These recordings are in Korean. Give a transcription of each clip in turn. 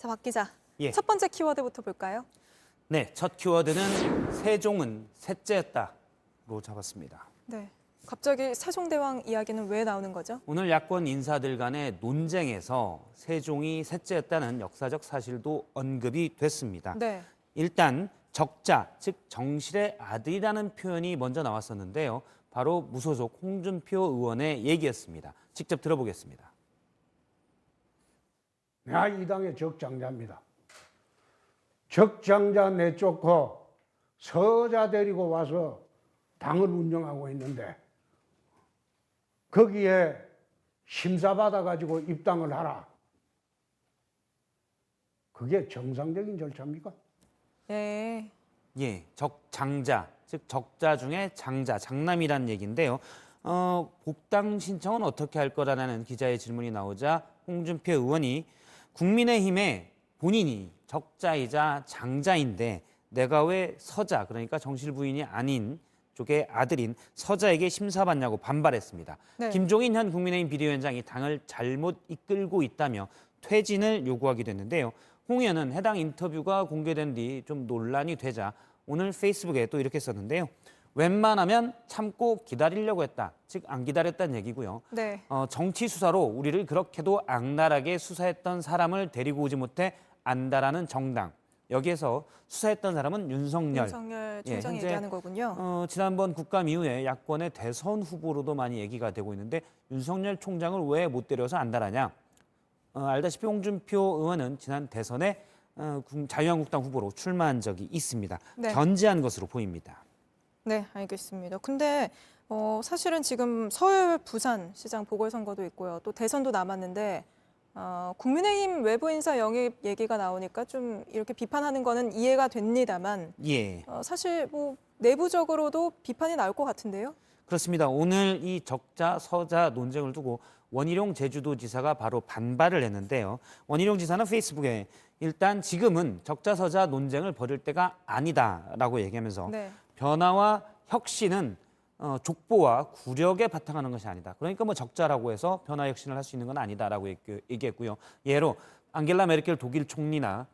자, 박 기자. 예. 첫 번째 키워드부터 볼까요? 네, 첫 키워드는 세종은 셋째였다로 잡았습니다. 네. 갑자기 세종대왕 이야기는 왜 나오는 거죠? 오늘 야권 인사들 간의 논쟁에서 세종이 셋째였다는 역사적 사실도 언급이 됐습니다. 네. 일단 적자, 즉 정실의 아들이라는 표현이 먼저 나왔었는데요. 바로 무소속 홍준표 의원의 얘기였습니다. 직접 들어보겠습니다. 내가 이 당의 적장자입니다. 적장자 내쫓고 서자 데리고 와서 당을 운영하고 있는데 거기에 심사받아가지고 입당을 하라. 그게 정상적인 절차입니까? 네. 예, 적장자, 즉 적자 중에 장자, 장남이라는 얘기인데요. 복당 신청은 어떻게 할 거라는 기자의 질문이 나오자 홍준표 의원이 국민의힘에 본인이 적자이자 장자인데 내가 왜 서자, 그러니까 정실 부인이 아닌 쪽의 아들인 서자에게 심사받냐고 반발했습니다. 네. 김종인 현 국민의힘 비대위원장이 당을 잘못 이끌고 있다며 퇴진을 요구하기도 했는데요. 홍 의원은 해당 인터뷰가 공개된 뒤 좀 논란이 되자 오늘 페이스북에 또 이렇게 썼는데요. 웬만하면 참고 기다리려고 했다. 즉 안 기다렸다는 얘기고요. 네. 정치 수사로 우리를 그렇게도 악랄하게 수사했던 사람을 데리고 오지 못해 안다라는 정당. 여기에서 수사했던 사람은 윤석열. 윤석열 예, 총장이 현재, 얘기하는 거군요. 지난번 국감 이후에 야권의 대선 후보로도 많이 얘기가 되고 있는데 윤석열 총장을 왜 못 데려서 안달하냐. 알다시피 홍준표 의원은 지난 대선에 자유한국당 후보로 출마한 적이 있습니다. 네. 견제한 것으로 보입니다. 네, 알겠습니다. 근데 사실은 지금 서울, 부산 시장 보궐선거도 있고요. 또 대선도 남았는데 국민의힘 외부 인사 영입 얘기가 나오니까 좀 이렇게 비판하는 거는 이해가 됩니다만 예. 사실 뭐 내부적으로도 비판이 나올 것 같은데요. 그렇습니다. 오늘 이 적자 서자 논쟁을 두고 원희룡 제주도지사가 바로 반발을 했는데요. 원희룡 지사는 페이스북에 일단 지금은 적자 서자 논쟁을 벌일 때가 아니다라고 얘기하면서 네. 변화와 혁신은 족보와 구력에 바탕하는 것이 아니다. 그러니까 뭐 적자라고 해서 변화 혁신을 할 수 있는 건 아니다라고 얘기했고요. 예로 안겔라 메르켈 독일 총리나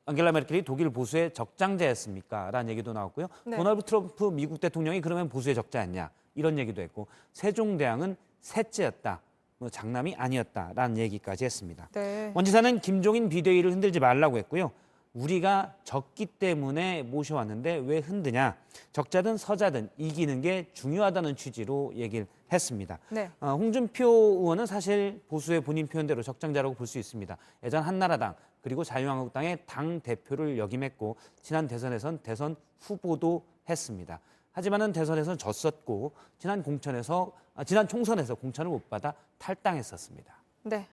안겔라 메르켈이 독일 보수의 적장자였습니까? 라는 얘기도 나왔고요. 네. 도널드 트럼프 미국 대통령이 그러면 보수의 적자였냐? 이런 얘기도 했고 세종대왕은 셋째였다. 뭐 장남이 아니었다라는 얘기까지 했습니다. 네. 원 지사는 김종인 비대위를 흔들지 말라고 했고요. 우리가 적기 때문에 모셔왔는데 왜 흔드냐. 적자든 서자든 이기는 게 중요하다는 취지로 얘기를 했습니다. 네. 홍준표 의원은 사실 보수의 본인 표현대로 적장자라고 볼 수 있습니다. 예전 한나라당 그리고 자유한국당의 당 대표를 역임했고 지난 대선에선 대선 후보도 했습니다. 하지만은 대선에서는 졌었고 지난 총선에서 공천을 못 받아 탈당했었습니다. 네,